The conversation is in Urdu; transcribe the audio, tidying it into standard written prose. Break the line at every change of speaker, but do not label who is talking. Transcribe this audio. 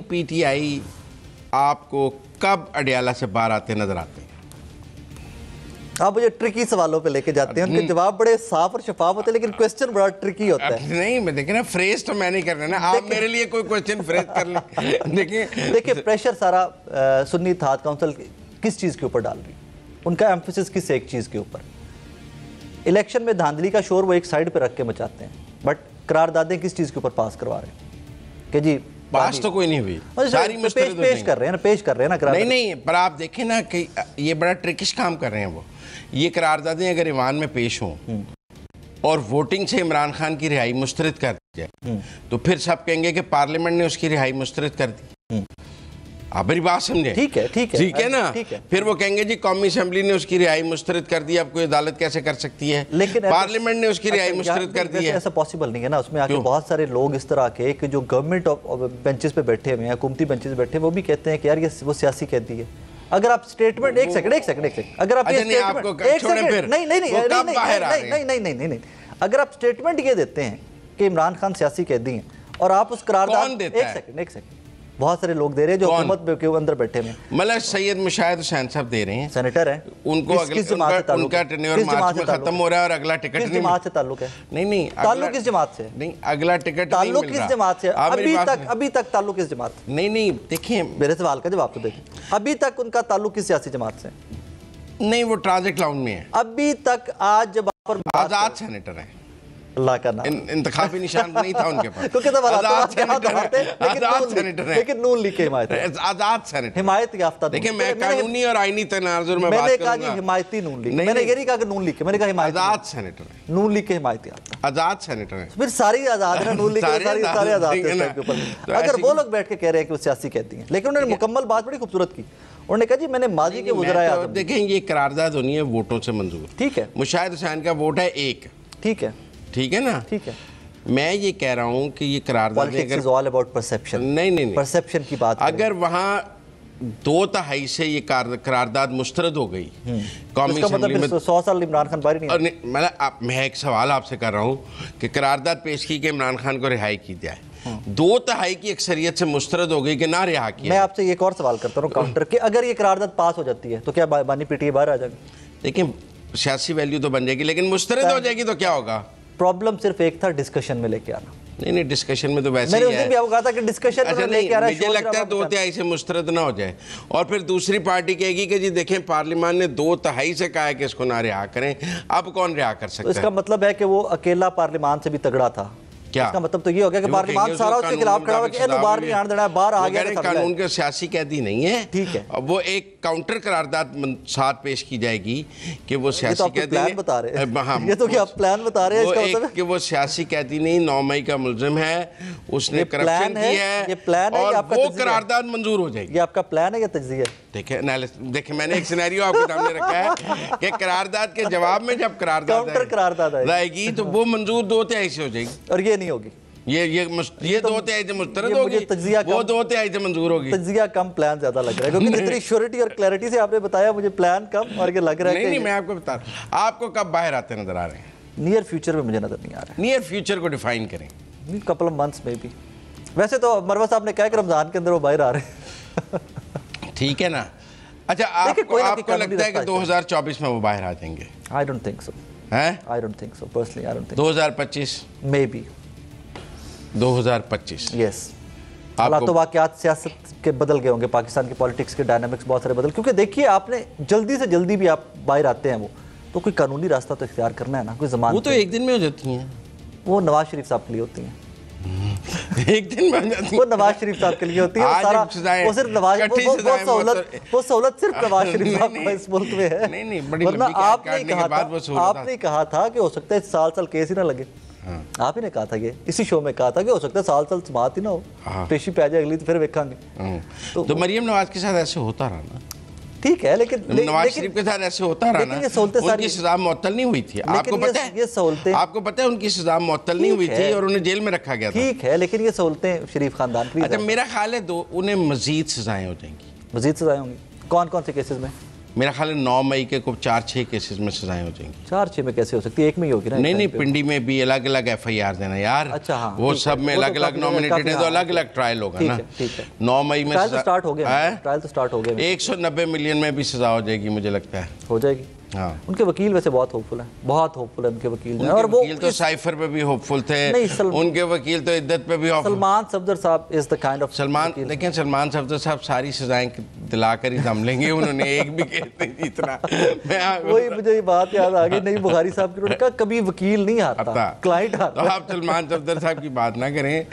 پی ٹی آئی آپ کو کب اڈیالہ سے باہر آتے نظر آتے ہیں؟
آپ مجھے ٹرکی سوالوں پہ لے کے جاتے ہیں، ان کے جواب بڑے صاف اور شفاف ہوتے ہیں لیکن کوئسچن بڑا ٹرکی ہوتا ہے۔
نہیں میں دیکھیں نا، فریز تو میں نہیں کر رہا نا، آپ میرے لیے کوئی کوئسچن فریز کر لیں۔
دیکھیں پریشر سارا سنی اتحاد کونسل کس چیز کے اوپر ڈال رہی ہے، ان کا ایمفیسس کس ایک چیز کے اوپر؟ الیکشن میں دھاندلی کا شور وہ ایک سائیڈ پہ رکھ کے مچاتے ہیں، بٹ قراردادیں کس چیز کے اوپر پاس کروا رہے ہیں کہ جی
پاس تو کوئی نہیں ہوئی، ساری
پیش کر رہے ہیں نا
نہیں پر آپ دیکھیں نا کہ یہ بڑا ٹرکش کام کر رہے ہیں وہ۔ یہ قراردادیں اگر ایوان میں پیش ہوں اور ووٹنگ سے عمران خان کی رہائی مسترد کر دی جائے تو پھر سب کہیں گے کہ پارلیمنٹ نے اس کی رہائی مسترد کر دی۔ آپ میری بات سمجھیں،
ٹھیک ہے
نا؟ پھر وہ کہیں گے جی قومی اسمبلی نے اس کی رہائی مسترد کر دی، اب کوئی عدالت کیسے کر سکتی ہے؟
لیکن
پارلیمنٹ نے اس کی رہائی مسترد کر دی ہے۔
ایسا پاسبل نہیں ہے نا، اس میں آگے بہت سارے لوگ اس طرح کے کہ جو گورنمنٹ بینچز پہ بیٹھے ہوئے ہیں، حکومتی بینچز پہ بیٹھے وہ بھی کہتے ہیں کہ یار یہ وہ سیاسی قیدی ہے۔ اگر آپ سٹیٹمنٹ ایک سیکنڈ اگر آپ اگر آپ سٹیٹمنٹ یہ دیتے ہیں کہ عمران خان سیاسی قیدی ہیں اور آپ اس قرارداد ایک سیکنڈ بہت سارے لوگ دے رہے ہیں جو حکومت کے اندر بیٹھے ہیں،
ملک سید مشاہد حسین صاحب دے رہے ہیں،
سینیٹر ہیں،
ان کو ان کا ٹینیور مارچ میں ختم ہو رہا ہے اور اگلا ٹکٹ
کس جماعت سے تعلق ہے؟
نہیں
تعلق کس جماعت سے؟
نہیں اگلا ٹکٹ
تعلق کس جماعت سے؟ ابھی تک تعلق کس جماعت سے؟
نہیں دیکھیں
میرے سوال کا جواب تو دیکھیں، ابھی تک ان کا تعلق کس سیاسی جماعت سے؟
نہیں وہ ٹرانزٹ لاؤنج میں ہے
ابھی تک۔ آج جب آپ پر
آزاد سینیٹر ہیں،
اللہ کا نام
انتخابی نشان نہیں تھا ان کے پاس،
کیونکہ تب
آزاد سینیٹر ہیں،
لیکن نون لیگ کے حمایت ہے،
آزاد سینیٹر
حمایت یافتہ۔
دیکھیں میں قانونی اور آئینی تناظر میں
میں
بات
نے
کروں
کہا
گا،
جی حمایتی نون لیگ، میں نے یہ نہیں کہا کہ نون لیگ کے، میں نے کہا حمایتی
آزاد سینیٹر ہیں،
نون لیگ کے حمایت یافتہ،
آزاد سینیٹر ہیں،
پھر ساری آزاد ہیں نون لیگ کے، سارے آزاد ہیں۔ اگر وہ لوگ بیٹھ کے کہہ رہے ہیں کہ وہ سیاسی کہتی ہیں، لیکن انہوں نے مکمل بات بڑی خوبصورت کی، انہوں نے کہا جی میں نے ماضی کے وزرائے اعظم،
دیکھیں یہ قرارداد ہونی ہے ووٹوں سے منظور،
ٹھیک ہے،
مشاہد حسین کا ووٹ ہے ایک،
ٹھیک ہے نا، ٹھیک ہے۔
میں یہ کہہ رہا ہوں کہ یہ قرارداد
نہیں پرسیپشن کی بات،
اگر وہاں 2/3 سے یہ قرارداد مسترد ہو گئی قومی اسمبلی میں،
100 سال عمران خان باہر نہیں ہے۔
میں ایک سوال آپ سے کر رہا ہوں کہ قرارداد پیش کی کہ عمران خان کو رہائی کی جائے، 2/3 کی اکثریت سے مسترد ہو گئی کہ نہ رہا کیا۔
میں آپ سے ایک اور سوال کرتا ہوں کاؤنٹر کہ اگر یہ قرارداد پاس ہو جاتی ہے تو کیا بانی پی ٹی اے باہر آ جائے گا؟
دیکھیں سیاسی ویلیو تو بن جائے گی لیکن مسترد ہو جائے گی تو کیا ہوگا؟
پرابلم صرف ایک تھا، ڈسکشن میں لے کے آنا۔
نہیں ڈسکشن میں تو ویسے
میں نے
ہی
اس
ہے،
دن بھی آپ کو کہا تھا کہ ڈسکشن میں لے کے آ رہا ہے،
مجھے لگتا ہے 2/3 سے مسترد نہ ہو جائے اور پھر دوسری پارٹی کہے گی کہ جی دیکھیں پارلیمان نے 2/3 سے کہا ہے کہ اس کو نہ رہا کریں، اب کون رہا کر سکتا ہے؟
اس کا مطلب ہے کہ وہ اکیلا پارلیمان سے بھی تگڑا تھا۔ اس کا مطلب تو یہ ہو گیا کہ پارلیمان سارا اس کے خلاف کھڑا ہوا کہ انہوں باہر نہیں آنے دینا ہے، باہر آ گیا تو
قانون کے سیاسی قیدی نہیں ہے،
ٹھیک ہے۔
وہ ایک کاؤنٹر قرارداد ساتھ پیش کی جائے گی کہ وہ سیاسی قیدی
پلان بتا رہے ہیں، یہ تو کیا پلان بتا رہے ہیں، اس کا مطلب ہے
کہ وہ سیاسی قیدی نہیں، 9 مئی کا ملزم ہے، اس نے کرپشن کی ہے اور وہ قرارداد منظور ہو جائے گی۔
یہ آپ کا پلان ہے یا تجزیہ ہے؟
دیکھیں میں نے ایک سینیریو آپ کے سامنے رکھا ہے کہ قرارداد کے جواب میں جب
قرارداد
آئے گی تو وہ منظور 2/3 سے ہو جائے گی
اور یہ نہیں ہوگی،
یہ 2/3 سے مسترد ہوگی، وہ 2/3 سے منظور ہوگی۔
تجزیہ کم پلان زیادہ لگ رہا ہے کیونکہ اتنی شیورٹی اور کلیئرٹی سے آپ نے بتایا، مجھے پلان کم اور یہ لگ رہا ہے کہ
نہیں میں آپ کو بتا رہا ہوں، آپ کو کب باہر آتے نظر آ رہے ہیں؟
نیئر فیوچر میں مجھے نظر نہیں آ رہا ہے۔
نیئر فیوچر کو ڈیفائن کریں،
کپل آف منتھس میں بھی۔ ویسے تو مروہ صاحب نے کہا کہ رمضان کے اندر وہ باہر آ رہے ہیں،
ٹھیک ہے نا؟ اچھا آپ کو لگتا ہے کہ 2024 میں وہ باہر آ جائیں گے؟
I don't think so. I don't think so. Personally, I don't think so.
2025
Maybe.
2025
Yes. حالات و واقعات سیاست کے بدل گئے ہوں گے، پاکستان کی پالیٹکس کے ڈائنامکس بہت سارے بدل، کیونکہ دیکھیے آپ نے جلدی سے جلدی بھی آپ باہر آتے ہیں وہ تو کوئی قانونی راستہ تو اختیار کرنا ہے نا، کوئی زمان
وہ تو ایک دن میں ہو جاتی ہیں،
وہ نواز شریف صاحب کے لیے ہوتی ہیں،
ایک دن میں ہو جاتی ہیں،
وہ نواز شریف صاحب کے لیے ہوتی ہے، وہ صرف نواز وہ سہولت صرف نواز شریف صاحب کو اس ملک میں ہے، ورنہ آپ نے کہا تھا کہ ہو سکتا ہے سال کیس ہی نہ لگے، آپ ہی نے کہا تھا یہ اسی شو میں کہا تھا کہ ہو سکتا ہے سال سماعت ہی نہ ہو، پیشی پہ آ جائے اگلی تو پھر ویکھاں گے۔
تو مریم نواز کے ساتھ ایسے ہوتا رہا نا،
ٹھیک ہے، لیکن
نواز شریف کے ساتھ ایسے ہوتا رہا نا، ان کی سزا معطل نہیں ہوئی تھی، آپ کو پتہ ہے، آپ کو پتہ ہے ان کی سزا معطل نہیں ہوئی تھی اور انہیں جیل میں رکھا گیا تھا،
ٹھیک ہے، لیکن یہ سہولتیں شریف خاندان کی،
اچھا میرا خیال ہے انہیں مزید سزائیں ہو جائیں گی،
مزید سزائیں ہوں گی، کون کون سے کیسز میں؟
میرا خیال ہے 9 مئی کے کو 4-6 کیسز میں سزائیں ہو جائیں گی.
4-6 میں کیسے ہو سکتی ہے؟ 1 میں ہی ہوگی نا.
نہیں پنڈی میں بھی الگ الگ FIR دینا یار.
اچھا ہاں,
وہ سب میں الگ الگ نومینیٹڈ ہیں تو الگ الگ ٹرائل ہوگا نا. 9 مئی میں
ٹرائل تو سٹارٹ ہو گیا. ٹرائل تو سٹارٹ ہو گیا.
190 ملین میں بھی سزا ہو جائے گی مجھے لگتا ہے.
ہو جائے گی.
ہاں
ان کے وکیل ویسے بہت ہوپ فل ہیں, بہت ہوپ فل ہیں ان کے وکیل.
اور وہ وکیل تو سائفر پہ بھی ہوپ فل تھے, ان کے وکیل تو عدت پہ بھی ہوپ فل.
سلمان صفدر صاحب از دا کائنڈ آف
لیکن سلمان صفدر صاحب ساری سزائیں دلا کر ہی دم لیں گے, انہوں نے ایک بھی کہتے نہیں اتنا.
وہی مجھے یہ بات یاد آ گئی, نئی بخاری صاحب کی, انہوں نے کہا کبھی وکیل نہیں ہارتا, کلائنٹ ہارتا.
تو آپ سلمان صفدر صاحب کی بات نہ کریں.